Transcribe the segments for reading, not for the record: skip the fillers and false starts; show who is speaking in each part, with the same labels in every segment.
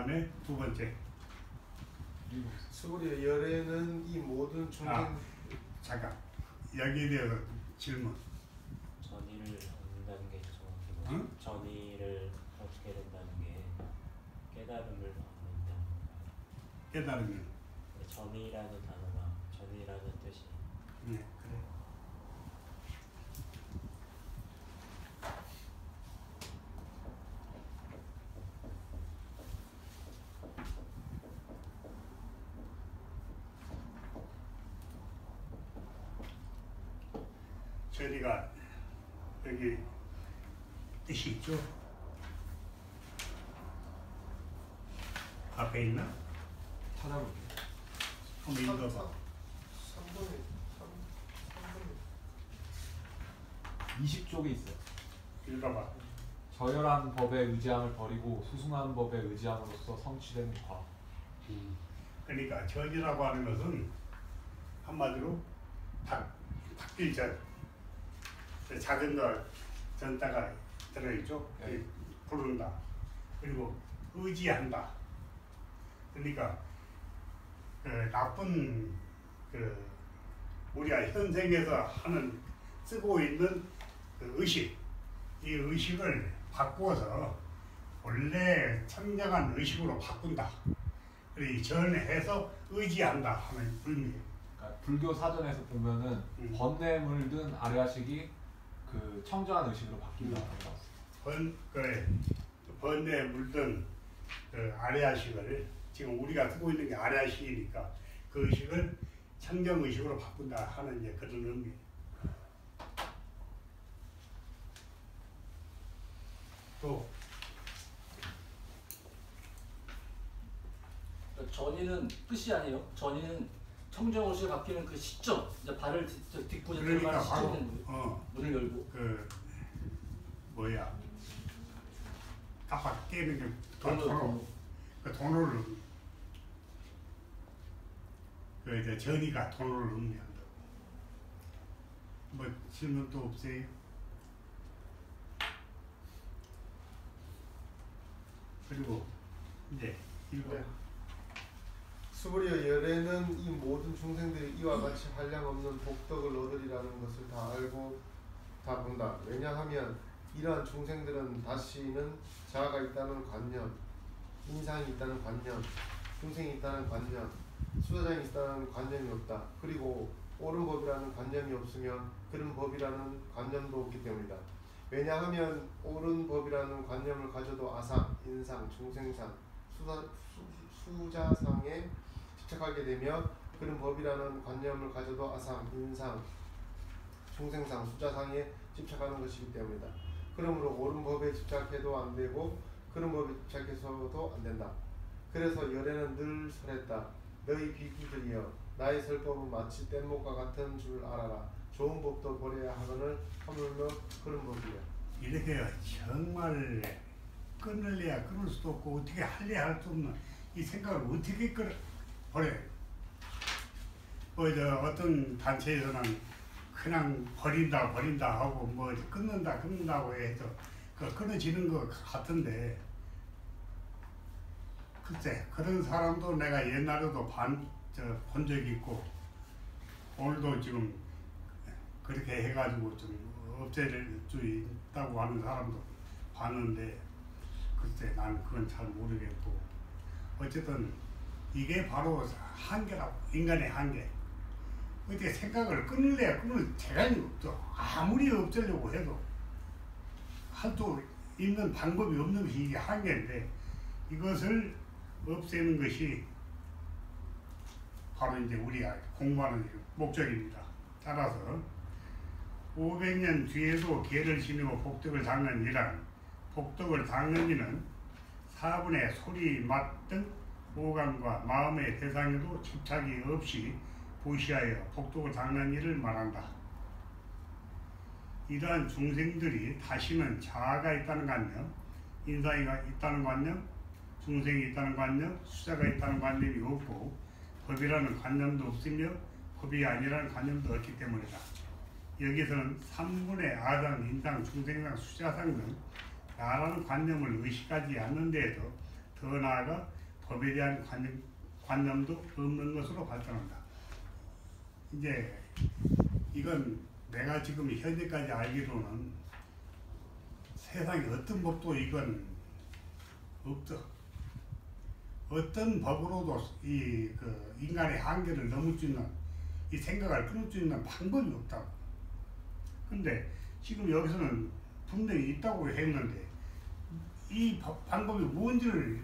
Speaker 1: 다음에 두 번째.
Speaker 2: 수고리여 열애는 이 모든 중생.
Speaker 1: 잠깐. 여기에 대해서 질문.
Speaker 3: 전의를 얻는다는 게 정확히 뭐죠?
Speaker 1: 응?
Speaker 3: 전의를 얻게 된다는 게 깨달음을 얻는다는 건가요?
Speaker 1: 깨달으면.
Speaker 3: 전의라는 단어가 전의라는 뜻이.
Speaker 1: 네, 그래. 전의가 여기 뜻이 있죠? 앞에 있나?
Speaker 4: 찾아볼게요.
Speaker 1: 한번 읽어봐.
Speaker 4: 20쪽에 있어요.
Speaker 1: 읽어봐.
Speaker 4: 저열한 법에 의지함을 버리고 수승한 법에 의지함으로써 성취된 과.
Speaker 1: 그러니까 전이라고 하는 것은 한마디로 닭길 전, 작은 걸 전자가 들어있죠.
Speaker 4: 네.
Speaker 1: 부른다. 그리고 의지한다. 그러니까 그 나쁜 그 우리가 현생에서 쓰고 있는 그 의식, 이 의식을 바꾸어서 원래 청정한 의식으로 바꾼다. 그리고 전해서 의지한다 하는 의미예요.
Speaker 4: 그러니까 불교 사전에서 보면은 번뇌에 물든 아르아식이 그 청정한 의식으로 바뀐다고 나왔어요.
Speaker 1: 번뇌에 물든 그 아레아식을 지금 우리가 쓰고 있는 게 아레아식이니까 그 의식을 청정 의식으로 바꾼다 하는 이제 그런 의미. 또
Speaker 5: 전의는 끝이 아니에요. 전의는 청정의식이 바뀌는 그 시점, 이제 발을 딛고 이제
Speaker 1: 그러니까
Speaker 5: 들어가는 시점인 거예요. 문을 열고.
Speaker 1: 그 뭐야 깜빡 깨는 게
Speaker 5: 돈으로.
Speaker 1: 그 돈을 그 이제 전이가 돈을 의미한다고. 뭐 질문 또 없어요? 그리고 이제 읽어.
Speaker 2: 네. 수고리여 열애는 이 모든 중생들이 이와 같이 한량 없는 복덕을 얻으리라는 것을 다 알고 다 본다. 왜냐하면 이러한 중생들은 다시는 자아가 있다는 관념, 인상이 있다는 관념, 중생이 있다는 관념, 수자장이 있다는 관념이 없다. 그리고 옳은 법이라는 관념이 없으면 그런 법이라는 관념도 없기 때문이다. 왜냐하면 옳은 법이라는 관념을 가져도 아상, 인상, 중생상, 수자상에 집착하게 되며 그런 법이라는 관념을 가져도 아상, 인상, 중생상, 수자상에 집착하는 것이기 때문이다. 그러므로 옳은 법에 집착해도 안 되고 그런 법에 집착해서도 안 된다. 그래서 열애는 늘 설했다. 너희 비구들이여 나의 설법은 마치 뗏목과 같은 줄 알아라. 좋은 법도 버려야 하거늘 하물며 그런 법이야.
Speaker 1: 이렇게 정말 끊을래야 끊을 수도 없고 어떻게 할래야 할 수 없는 이 생각을 어떻게 버려요? 어떤 단체에서는 그냥 버린다 하고 뭐 끊는다고 해서 끊어지는 것 같은데 글쎄 그런 사람도 내가 옛날에도 본 적이 있고 오늘도 지금 그렇게 해가지고 좀 없앨 수 있다고 하는 사람도 봤는데 글쎄 나는 그건 잘 모르겠고 어쨌든 이게 바로 한계라고. 인간의 한계. 어떻게 생각을 끊을래야 끊을 대안이 없어. 아무리 없애려고 해도 할 수 있는 방법이 없는 것이 이게 한계인데 이것을 없애는 것이 바로 이제 우리가 공부하는 목적입니다. 따라서 500년 뒤에도 개를 지니고 복덕을 닦는 이란 복덕을 닦는 이는 사분의 소리, 맛 등 오감과 마음의 대상에도 집착이 없이 보시하여 복덕을 닦는 일을 말한다. 이러한 중생들이 다시는 자아가 있다는 관념, 인상이 있다는 관념, 중생이 있다는 관념, 수자가 있다는 관념이 없고 법이라는 관념도 없으며 법이 아니라는 관념도 없기 때문이다. 여기서는 3분의 아상, 인상, 중생상, 수자상 등 나라는 관념을 의식하지 않는 데에도 더 나아가 법에 대한 관념도 없는 것으로 발전한다. 이제 이건 내가 지금 현재까지 알기로는 세상에 어떤 법도 이건 없어. 어떤 법으로도 그 인간의 한계를 넘을 수 있는, 이 생각을 끊을 수 있는 방법이 없다고. 근데 지금 여기서는 분명히 있다고 했는데 이 방법이 뭔지를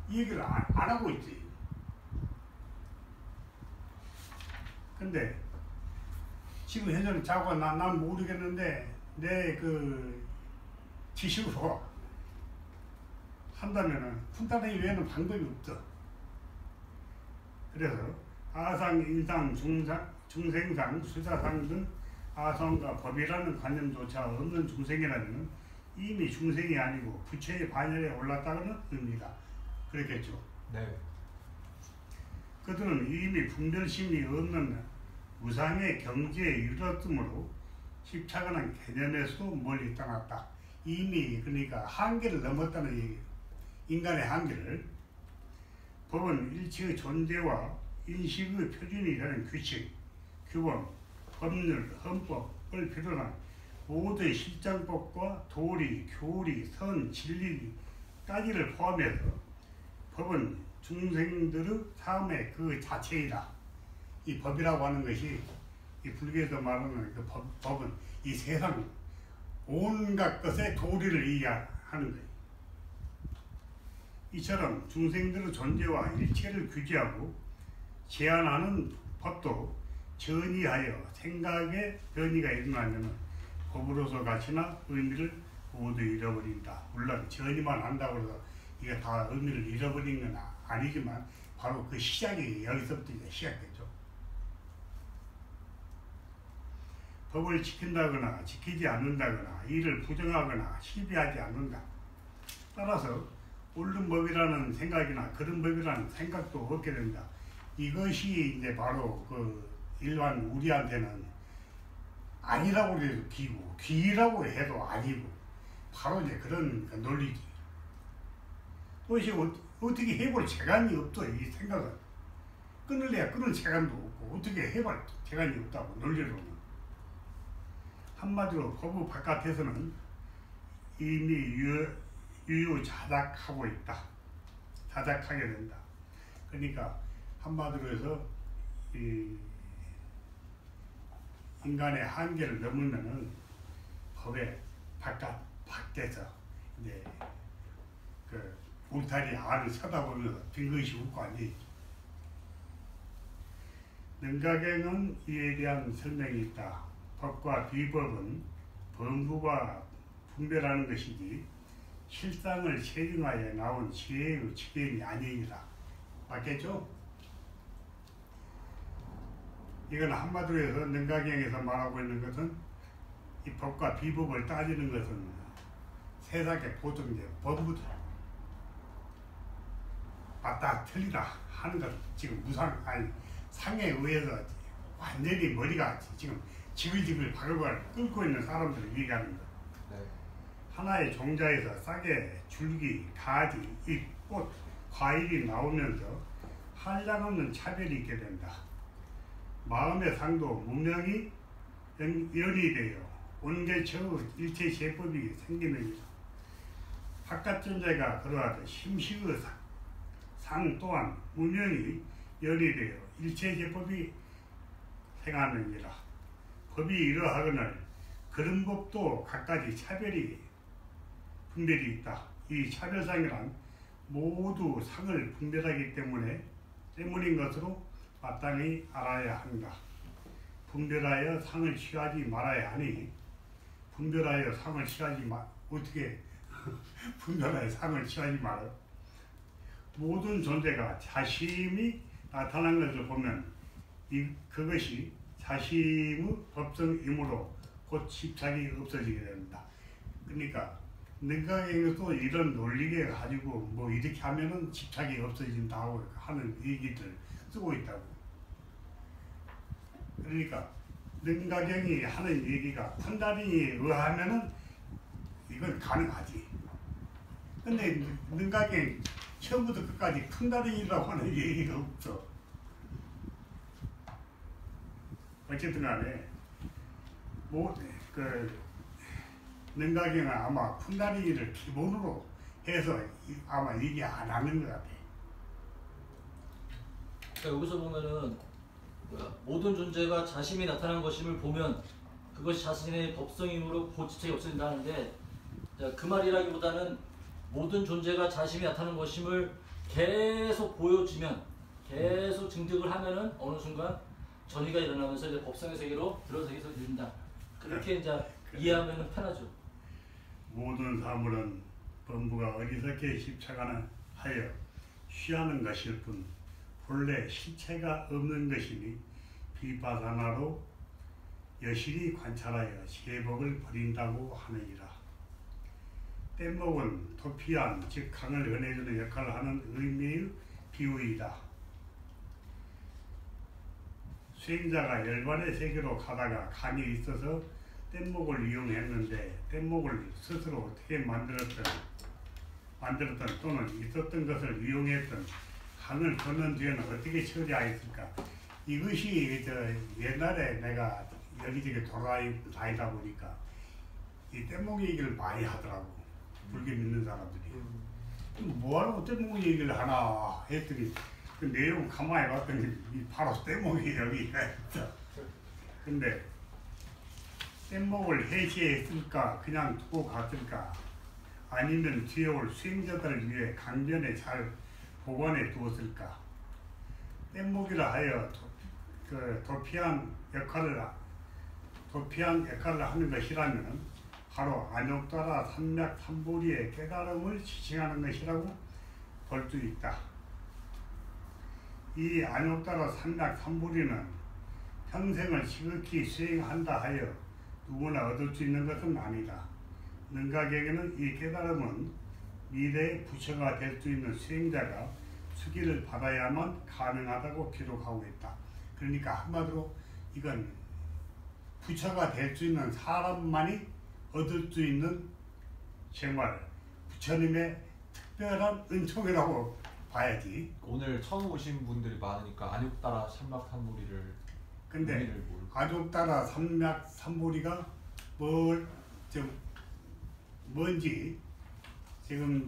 Speaker 1: 얘기를 안 하고 있지. 근데 지금 현재는 자고 난 모르겠는데 내 그 지식으로 한다면은 푼다는 외에는 방법이 없어. 그래서 아상, 인상, 중생상, 수사상 등 아성과 법이라는 관념조차 없는 중생이라면 이미 중생이 아니고 부처의 반열에 올랐다는 의미다. 그렇겠죠.
Speaker 4: 네.
Speaker 1: 그들은 이미 분별심이 없는 우상의 경지에 이르렀으므로 집착하는 개념에서도 멀리 떠났다. 이미 그러니까 한계를 넘었다는 얘기예요. 인간의 한계를. 법은 일체의 존재와 인식의 표준이 되는 규칙, 규범, 법률, 헌법을 비롯한 모든 실정법과 도리, 교리, 선, 진리까지를 포함해서 법은 중생들의 삶의 그 자체이다. 이 법이라고 하는 것이 이 불교에서 말하는 그 법은 이 세상 온갖 것의 도리를 이해하는 거예요. 이처럼 중생들의 존재와 일체를 규제하고 제한하는 법도 전이하여 생각의 변이가 일어나면 법으로서 가치나 의미를 모두 잃어버린다. 물론 전이만 한다고 해서 이게 다 의미를 잃어버린 건 아니지만 바로 그 시작이 여기서부터 이제 시작되죠. 법을 지킨다거나 지키지 않는다거나 이를 부정하거나 시비하지 않는다. 따라서 옳은 법이라는 생각이나 그런 법이라는 생각도 없게 된다. 이것이 이제 바로 그 일반 우리한테는 아니라고 해도 귀고 귀라고 해도 아니고 바로 이제 그런 그 논리지. 그것이 어떻게 해볼 재간이 없어. 이 생각은 끊을래야 끊을 재간도 없고 어떻게 해볼 재간이 없다고 논리로는. 한마디로 법의 바깥에서는 이미 유유자작하고 있다. 자작하게 된다. 그러니까 한마디로 해서 이 인간의 한계를 넘으면은 법의 밖에서 이제 그 울타리 안을 쳐다보면서 빙긋이 웃고 앉아있죠. 능가경은 이에 대한 설명이 있다. 법과 비법은 범부와 분별하는 것이지 실상을 체증하여 나온 지혜의 지경이 아니니라. 맞겠죠? 이건 한마디로 해서 능가경에서 말하고 있는 것은 이 법과 비법을 따지는 것은 세상의 보통 이제 법부들 맞다 틀리다 하는 것 지금 상에 의해서 완전히 머리가 지금 지글지글 바글바글 끓고 있는 사람들을 얘기하는 것.
Speaker 4: 네.
Speaker 1: 하나의 종자에서 싹에 줄기, 가지, 잎, 꽃, 과일이 나오면서 한량없는 차별이 있게 된다. 마음의 상도 문명이 연이 되어 온개처의 일체 제법이 생기느니라. 바깥 존재가 그러하듯 심식의 상 또한 문명이 연이 되어 일체 제법이 생하느니라. 법이 이러하거늘 그런 법도 각가지 분별이 있다. 이 차별상이란 모두 상을 분별하기 때문인 것으로 마땅히 알아야 한다. 분별하여 상을 취하지 말아야 하니 분별하여 상을 취하지 어떻게 분별하여 상을 취하지 말아. 모든 존재가 자심이 나타난 것을 보면 그것이 자심의 법성이므로 곧 집착이 없어지게 된다. 그러니까 능가경에서 이런 논리에 가지고 뭐 이렇게 하면은 집착이 없어진다고 하는 얘기들 쓰고 있다고. 그러니까 능가경이 하는 얘기가 판단에 의하면은 이건 가능하지. 근데 능각에 처음부터 끝까지 푼다리라고 하는 얘기가 없어. 어쨌든 간에 능각에는 아마 푼다리를 기본으로 해서 아마 얘기 안 하는 것 같아.
Speaker 5: 그러니까 여기서 보면은 모든 존재가 자심이 나타난 것임을 보면 그것이 자신의 법성임으로 고지책이 없어진다는데, 그 말이라기보다는 모든 존재가 자심이 나타난 것임을 계속 보여주면, 계속 증득을 하면은 어느 순간 전이가 일어나면서 이제 법성의 세계로 들어서기서 된다. 그렇게 이제 이해하면은 편하죠.
Speaker 1: 모든 사물은 범부가 어리석게 십차가는 하여 쉬하는 것일 뿐 본래 실체가 없는 것이니 비파사나로 여실히 관찰하여 제법을 버린다고 하느니라. 뗏목은 도피한 즉 강을 은해주는 역할을 하는 의미의 비유이다. 수행자가 열반의 세계로 가다가 강이 있어서 뗏목을 이용했는데 뗏목을 스스로 어떻게 만들었던 또는 있었던 것을 이용했던 강을 건넌 뒤에는 어떻게 처리하였을까? 이것이 옛날에 내가 여기저기 돌아다니다 보니까 이 뗏목 얘기를 많이 하더라고. 불교 믿는 사람들이. 뭐하러 뗏목 얘기를 하나 했더니 그 내용 가만히 봤더니 바로 뗏목이 여기가 있어. 근데 뗏목을 해체했을까? 그냥 두고 갔을까? 아니면 뒤에 올 수행자들을 위해 강변에 잘 보관해 두었을까? 뗏목이라 하여 도피한 역할을 하는 것이라면 바로 안욕따라 삼맥삼보리의 깨달음을 지칭하는 것이라고 볼 수 있다. 이 안욕따라 삼맥삼보리는 평생을 지극히 수행한다 하여 누구나 얻을 수 있는 것은 아니다. 능각에게는 이 깨달음은 미래의 부처가 될 수 있는 수행자가 수기를 받아야만 가능하다고 기록하고 있다. 그러니까 한마디로 이건 부처가 될 수 있는 사람만이 얻을 수 있는 정말 부처님의 특별한 은총이라고 봐야지.
Speaker 4: 오늘 처음 오신 분들이 많으니까 안욕따라 삼막삼보리를
Speaker 1: 근데 안욕따라 삼맥삼보리가 뭔지 지금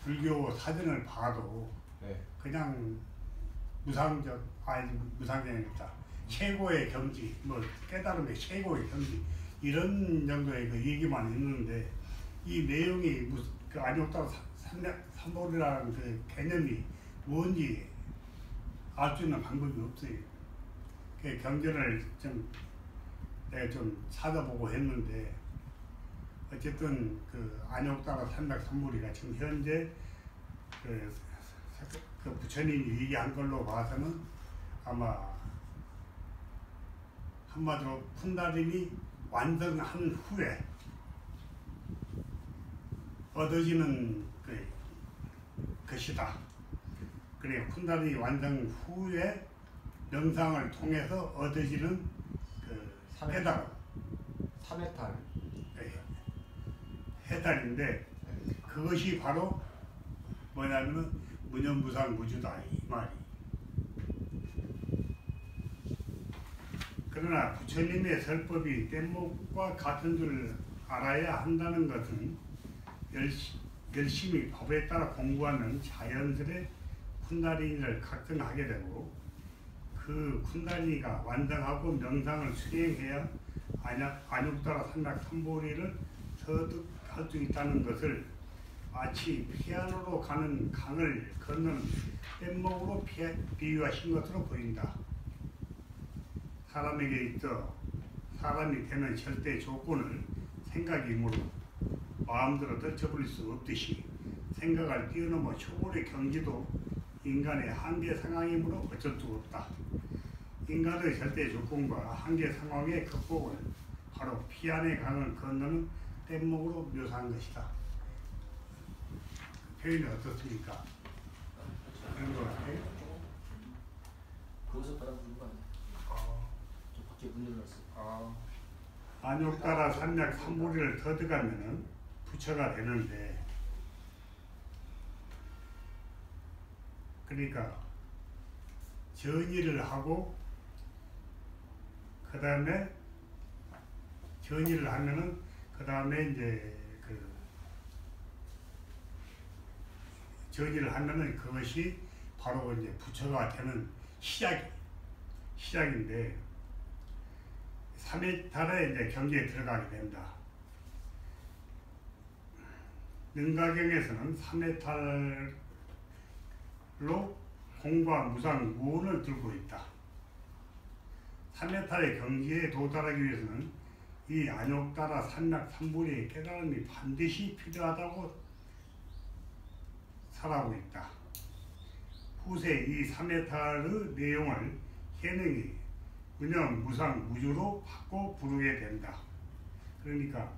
Speaker 1: 불교 사전을 봐도
Speaker 4: 네.
Speaker 1: 그냥 무상정이다. 최고의 경지, 깨달음의 최고의 경지 이런 정도의 그 얘기만 있는데 이 내용이 그 안욕따라 삼보리라는 그 개념이 뭔지 알 수 있는 방법이 없어요. 그 경전을 내가 좀 찾아보고 했는데 어쨌든 그 안욕따라 삼맥삼보리가 지금 현재 그 부처님이 얘기한 걸로 봐서는 아마 한마디로 푼다림이 완성한 후에 얻어지는 것이다. 그래 푼다림이 완성 후에 명상을 통해서 얻어지는 그 깨달음.
Speaker 4: 3회탈.
Speaker 1: 해탈인데 그것이 바로 뭐냐면은 무념무상 무주다 이 말이. 그러나 부처님의 설법이 뗏목과 같은 줄 알아야 한다는 것은 열심히 법에 따라 공부하는 자연스레 쿤다리니를 각성하게 되고 그 쿤다리니가 완성하고 명상을 수행해야 안욕따라 삼맥삼보리를 터득할 수 있다는 것을 마치 피아노로 가는 강을 건너는 뗏목으로 비유하신 것으로 보인다. 사람에게 있어 사람이 되는 절대 조건을 생각이므로 마음대로 떨쳐버릴 수 없듯이 생각을 뛰어넘어 초월의 경지도 인간의 한계 상황이므로 어쩔 수 없다. 인간의 절대 조건과 한계 상황의 극복을 바로 피안의 강을 건너는 뗏목으로 묘사한 것이다. 표현이 어떻습니까? 그런 것 같아요?
Speaker 5: 거기서 바람 부는 거 아니야? 저 밖에 문 열어놨어.
Speaker 1: 안욕 따라 산약 삼무리를 터득하면은 부처가 되는데, 그러니까 전의를 하고 그 다음에 전의를 하면은 그 다음에 이제 그 전의를 하면은 그것이 바로 이제 부처가 되는 시작인데 3회탈에 이제 경지에 들어가게 된다. 능가경에서는 3회탈로 공과 무상 무원을 들고 있다. 3회탈의 경지에 도달하기 위해서는 이 안욕 따라 산락 삼불의 깨달음이 반드시 필요하다고 설하고 있다. 후세 이 3회탈의 내용을 해능이 은영 무상 무주로 바꿔 부르게 된다. 그러니까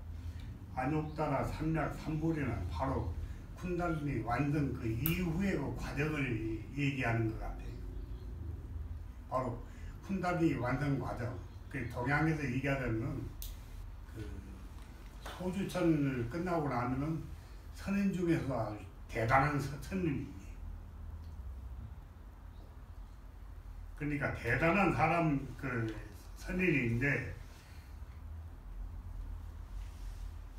Speaker 1: 안욕 따라 산락 삼불에는 바로 쿤달리니 완전 그 이후의 그 과정을 얘기하는 것 같아요. 바로 쿤달리니 완전 과정. 그 동양에서 얘기하자면 그 소주천을 끝나고 나면은 선인 중에서 아주 대단한 선인이니. 그러니까 대단한 사람 그 선인인데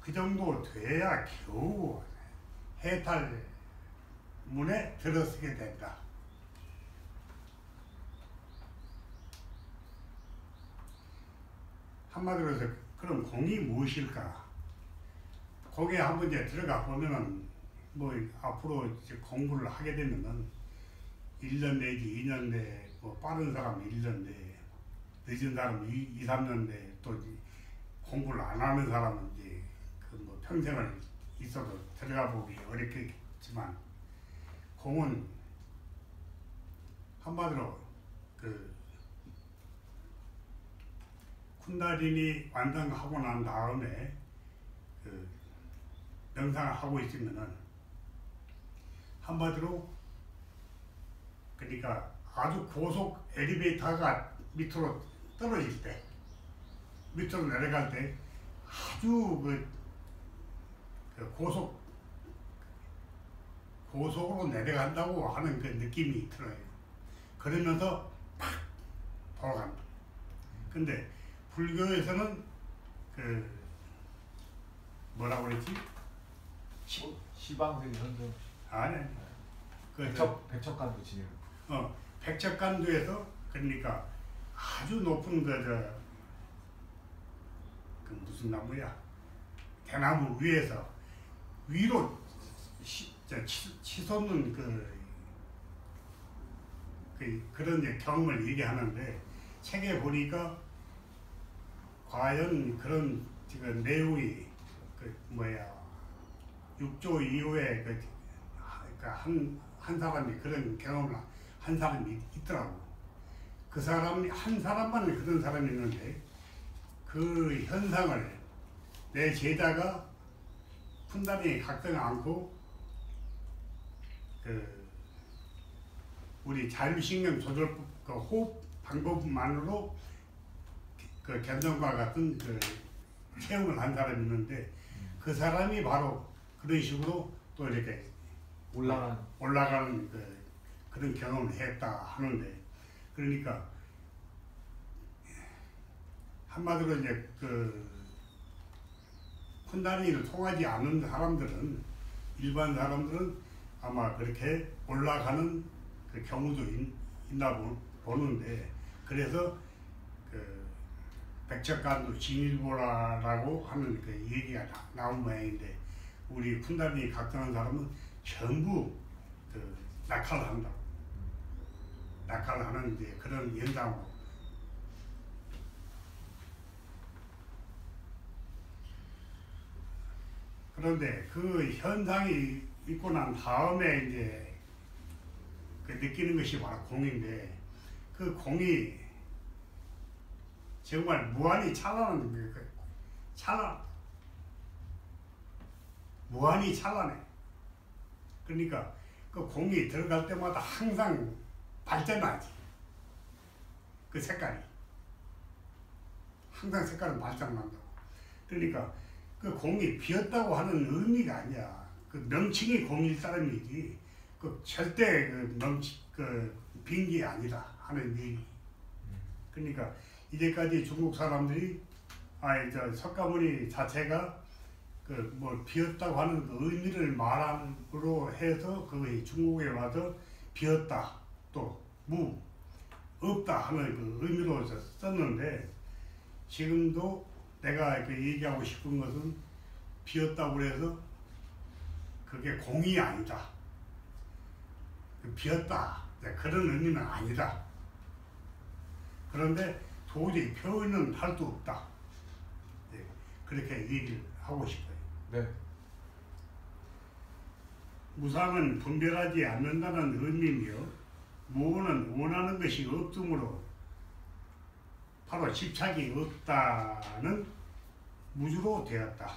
Speaker 1: 그 정도 돼야 겨우 해탈 문에 들어서게 된다. 한마디로 해서 그럼 공이 무엇일까? 거기에 한번 이제 들어가 보면은 뭐 앞으로 이제 공부를 하게 되면은 1년 내지 2년 내, 뭐 빠른 사람 1년 내, 늦은 사람 2, 3년 내, 또 공부를 안 하는 사람은 이제 그 뭐 평생을 있어도 들어가 보기 어렵겠지만 공은 한마디로 그 쿤달리니 완성하고 난 다음에 그 명상을 하고 있으면은 한마디로 그러니까 아주 고속 엘리베이터가 밑으로 떨어질 때 밑으로 내려갈 때 아주 그 고속으로 내려간다고 하는 그 느낌이 들어요. 그러면서 팍 돌아간다. 근데 불교에서는 그 뭐라고 그랬지?
Speaker 4: 시방생 선정.
Speaker 1: 아니.
Speaker 4: 백척간도 진행.
Speaker 1: 백척간도에서 그러니까 아주 높은 그 무슨 나무야? 대나무 위에서 위로 치솟는 그런 이제 경험을 얘기하는데 책에 보니까 과연 그런 지금 내용이 육조 이후에 한 사람이 그런 경험을 한 사람이 있더라고. 그 사람이 한 사람만 그런 사람이 있는데 그 현상을 내 제자가 푼다니 각성 않고 우리 자율신경 조절 그 호흡 방법만으로 그 견성과 같은 그 체험을 한 사람이 있는데 그 사람이 바로 그런 식으로 또 이렇게 올라가는 그런 경험을 했다 하는데 그러니까 한마디로 이제 그 쿤달리니를 통하지 않는 사람들은 일반 사람들은 아마 그렇게 올라가는 그 경우도 있나 보는데 그래서 그 백척간도 진일보라라고 하는 그 얘기가 나온 모양인데 우리 쿤달리니 각성한 사람은 전부 그 낙하를 한다. 낙하를 하는 이제 그런 현상으로. 그런데 그 현상이 있고 난 다음에 이제 그 느끼는 것이 바로 공인데 그 공이 정말 무한히 찬란한 무한히 찬란해. 그러니까 그 공이 들어갈 때마다 항상 발전하지. 그 색깔이 항상 색깔은 발전난다고. 그러니까 그 공이 비었다고 하는 의미가 아니야. 그 명칭이 공일 따름이지. 그 절대 그 빈 게 아니다 하는 얘기. 그러니까 이제까지 중국 사람들이 저 석가모니 자체가 그 뭐 비었다고 하는 그 의미를 말함으로 해서 그것이 중국에 와서 비었다 또 없다 하는 그 의미로 썼는데 지금도 내가 그 얘기하고 싶은 것은 비었다고 해서 그게 공이 아니다. 비었다 그런 의미는 아니다. 그런데 도저히 표현은 할 수 없다. 그렇게 얘기를 하고 싶어요.
Speaker 4: 네.
Speaker 1: 무상은 분별하지 않는다는 의미며 무는 원하는 것이 없으므로 바로 집착이 없다는 무주로 되었다.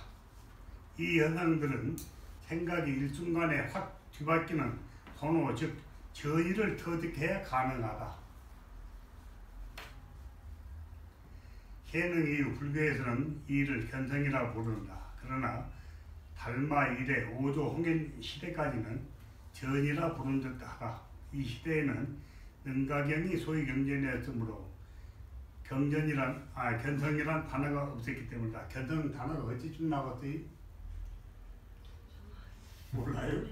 Speaker 1: 이 현상들은 생각이 일순간에 확 뒤바뀌는 선호 즉 전의를 터득해야 가능하다. 해능 이후 불교에서는 이를 견성이라 부른다. 그러나 달마 이래 5조 홍현 시대까지는 전이라 부른 듯하다. 이 시대에는 능가경이 소위 경전이었으므로 견성이란 단어가 없었기 때문이다. 견성 단어가 어찌쯤 나왔어요? 몰라요?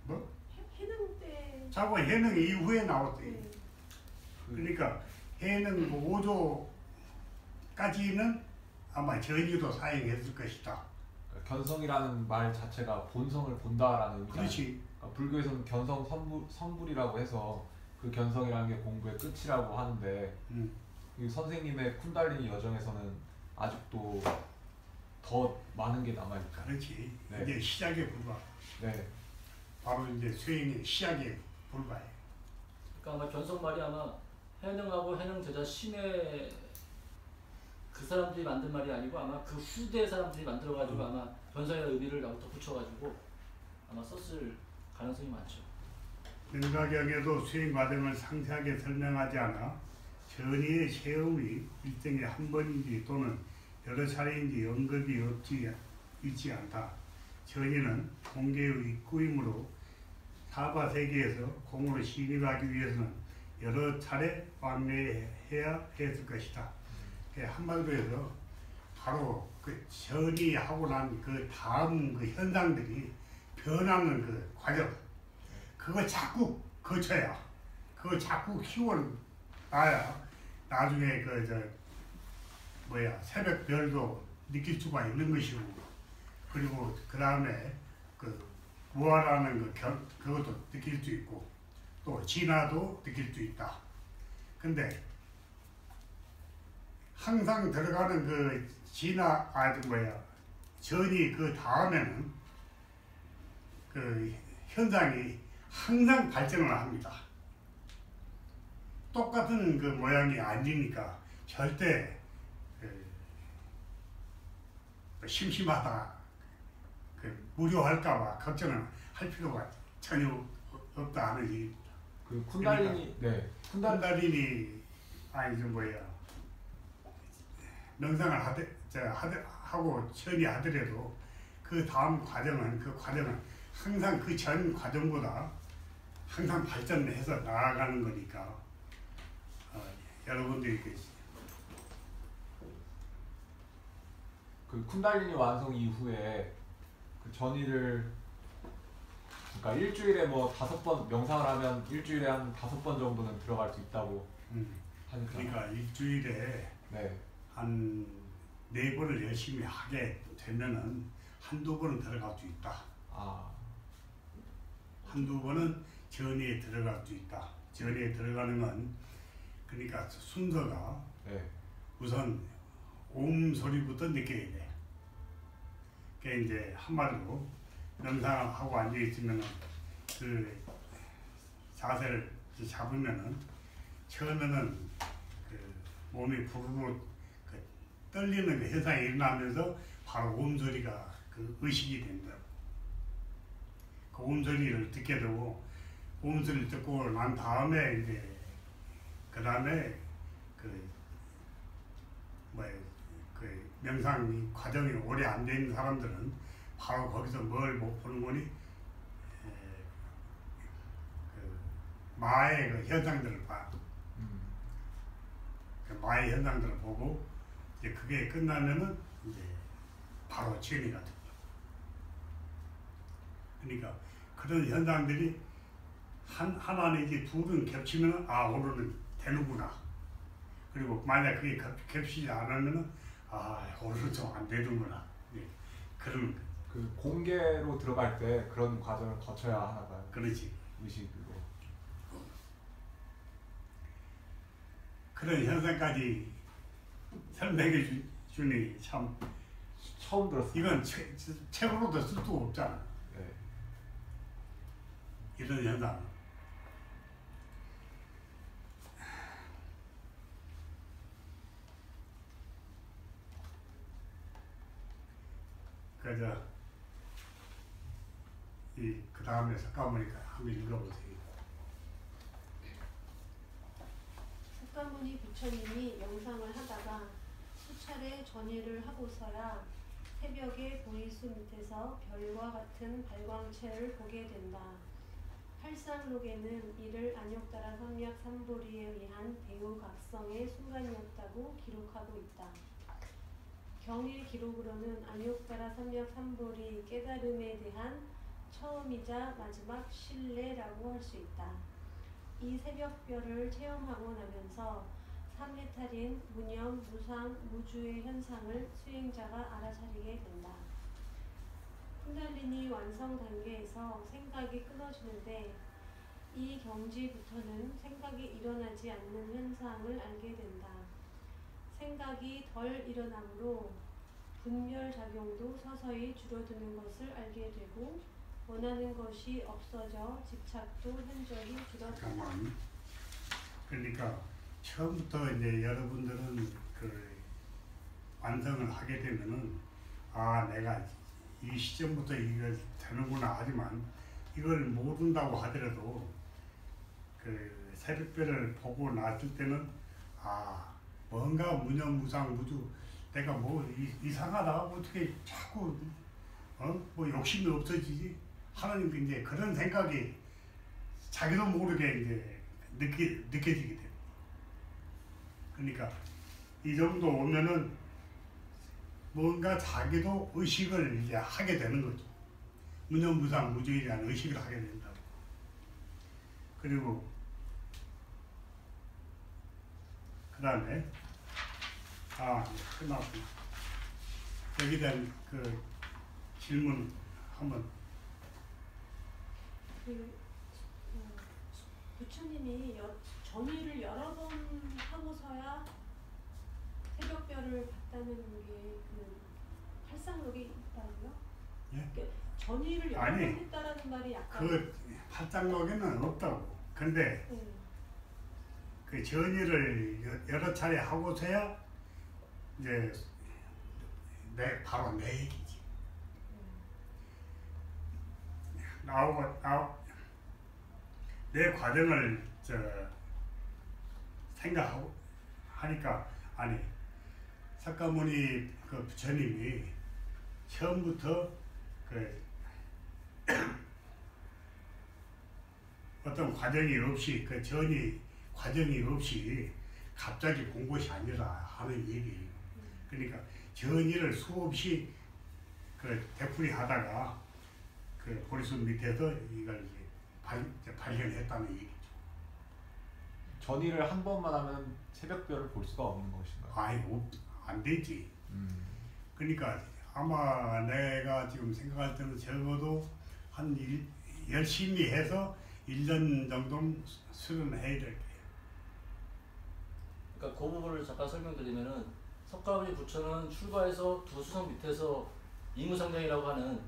Speaker 1: 뭐?
Speaker 6: 해능 때.
Speaker 1: 자꾸 해능 이후에 나왔어요. 그러니까 해능 5조까지는 아마 전유도 사용했을 것이다.
Speaker 4: 그러니까 견성이라는 말 자체가 본성을 본다라는 의미잖아요.
Speaker 1: 그렇지.
Speaker 4: 그러니까 불교에서는 견성 선불이라고 해서 그 견성이라는 게 공부의 끝이라고 하는데 이 선생님의 쿤달리니 여정에서는 아직도 더 많은 게 남아있죠.
Speaker 1: 그렇지.
Speaker 4: 네.
Speaker 1: 이제 시작에 불과.
Speaker 4: 네.
Speaker 1: 바로 이제 수행의 시작에 불과해.
Speaker 5: 그러니까 아마 견성 말이 아마 해능하고 해능 제자 신의 그 사람들이 만든 말이 아니고 아마 그 후대 사람들이 만들어가지고 아마 견성이라는 의미를 덧붙여가지고 아마 썼을 가능성이 많죠.
Speaker 1: 능가경에도 수행 과정을 상세하게 설명하지 않아 전의의 체험이 일생에 한 번인지 또는 여러 차례인지 언급이 있지 않다. 전의는 공계의 입구이므로 사바세계에서 공으로 진입하기 위해서는 여러 차례 왕래해야 했을 것이다. 한마디로 해서 바로 그 전의하고 난 그 다음 그 현상들이 변하는 그 과정, 그거 자꾸 거쳐야, 그거 자꾸 키워놔야 나중에 새벽별도 느낄 수가 있는 것이고, 그리고 그 다음에 그 무아라는 그것도 느낄 수 있고, 또 진화도 느낄 수 있다. 근데 항상 들어가는 그 전이 그 다음에는 그 현상이 항상 발전을 합니다. 똑같은 그 모양이 아니니까 절대 심심하다, 무료할까봐 걱정을 할 필요가 전혀 없다 하는 얘기입니다.
Speaker 4: 그 쿤달리니, 네.
Speaker 1: 쿤달리니 명상을 하고 처리하더라도 그 다음 과정은 항상 그 전 과정보다 항상 발전해서 나아가는 거니까 여러분들이
Speaker 4: 그 쿤달리니 완성 이후에 그 전의를 그러니까 일주일에 뭐 5번 명상을 하면 일주일에 한 5번 정도는 들어갈 수 있다고 하니까.
Speaker 1: 그러니까 일주일에
Speaker 4: 네.
Speaker 1: 한 4번을 열심히 하게 되면은 한두 번은 들어갈 수 있다. 한두 번은 전의에 들어갈 수 있다. 전의에 들어가는 건 그러니까 순서가
Speaker 4: 네.
Speaker 1: 우선 옴 소리부터 느껴야 돼. 그게 이제 한마디로 명상하고 앉아 있으면은 그 자세를 잡으면은 처음에는 그 몸이 부르르 떨리는 그 현상이 일어나면서 바로 옴 소리가 그 의식이 된다. 그 옴 소리를 듣게 되고 옴 소리를 듣고 난 다음에 이제 다음에 그 명상 과정이 오래 안 된 사람들은 바로 거기서 뭘 못 보는 거니 그 마의 그 현상들을 봐. 그 마의 현상들을 보고 이제 그게 끝나면은 이제 바로 정리가 됩니다. 그러니까 그런 현상들이 하나 내지 둘은 겹치면 아 오늘은 되는구나. 그리고 만약 그게 겹치지 않으면은 아 오늘은 좀 안 되는구나. 예, 그런
Speaker 4: 그 공개로 들어갈 때 그런 과정을 거쳐야 하나 봐요.
Speaker 1: 그렇지.
Speaker 4: 의식으로.
Speaker 1: 그런 현상까지 설명해 주니 참
Speaker 4: 처음 들었어요.
Speaker 1: 이건 책으로도 쓸 수가 없잖아.
Speaker 4: 네.
Speaker 1: 이런 현상. 그저 그 다음에 석가모니까 한번 읽어보세요.
Speaker 6: 석가모니 부처님이 명상을 하다가 수차례 전의를 하고서야 새벽에 보리수 밑에서 별과 같은 발광체를 보게 된다. 팔상록에는 이를 안욕다라 삼약 삼보리에 의한 대우각성의 순간이었다고 기록하고 있다. 경의 기록으로는 안욕다라 삼약 삼보리 깨달음에 대한 처음이자 마지막 신뢰라고 할 수 있다. 이 새벽별을 체험하고 나면서 삼해탈인 무념, 무상, 무주의 현상을 수행자가 알아차리게 된다. 쿤달리니 완성 단계에서 생각이 끊어지는데 이 경지부터는 생각이 일어나지 않는 현상을 알게 된다. 생각이 덜 일어나므로 분별작용도 서서히 줄어드는 것을 알게 되고 원하는 것이 없어져 집착도 현저히 줄어든다.
Speaker 1: 잠깐만. 그러니까 처음부터 이제 여러분들은 그 완성을 하게 되면은 아 내가 이 시점부터 이걸 되는구나 하지만 이걸 모른다고 하더라도 그 새벽별을 보고 났을 때는 아 뭔가 무념무상 무주 내가 뭐 이상하다 어떻게 자꾸 뭐 욕심이 없어지지 하는 이제 그런 생각이 자기도 모르게 이제 느껴지게 돼요. 그러니까 이 정도 오면은 뭔가 자기도 의식을 이제 하게 되는 거죠. 무념무상 무주에 대한 의식을 하게 된다고. 그리고 그 다음에 끝났구나. 여기에 대한 그 질문 한번.
Speaker 6: 부처님이 전의를 여러 번 하고서야 새벽별을 봤다는 게 그 팔상록에 있다고요?
Speaker 1: 예?
Speaker 6: 전의를 여러 번 했다라는 말이 약간
Speaker 1: 그 팔상록에는 없다고. 근데 그 전의를 여러 차례 하고서야 이제 바로 내 얘기지. 내 과정을 생각하고 하니까 아니 석가모니 그 부처님이 처음부터 그 어떤 과정이 없이 그 전이 과정이 없이 갑자기 본 것이 아니라 하는 얘기예요. 그러니까 전의를 수없이 그 되풀이 하다가 그 보리수 밑에서 이걸 이제 발견했다는 얘기죠.
Speaker 4: 전의를 한 번만 하면 새벽별을 볼 수가 없는 것인가요?
Speaker 1: 아이 안 되지. 그러니까 아마 내가 지금 생각할 때는 적어도 한 열심히 해서 1년 정도는 수련해야 될 거예요.
Speaker 5: 그러니까 그 부분을 잠깐 설명드리면은 석가모니 부처는 출가해서 두 수성 밑에서 이무상정이라고 하는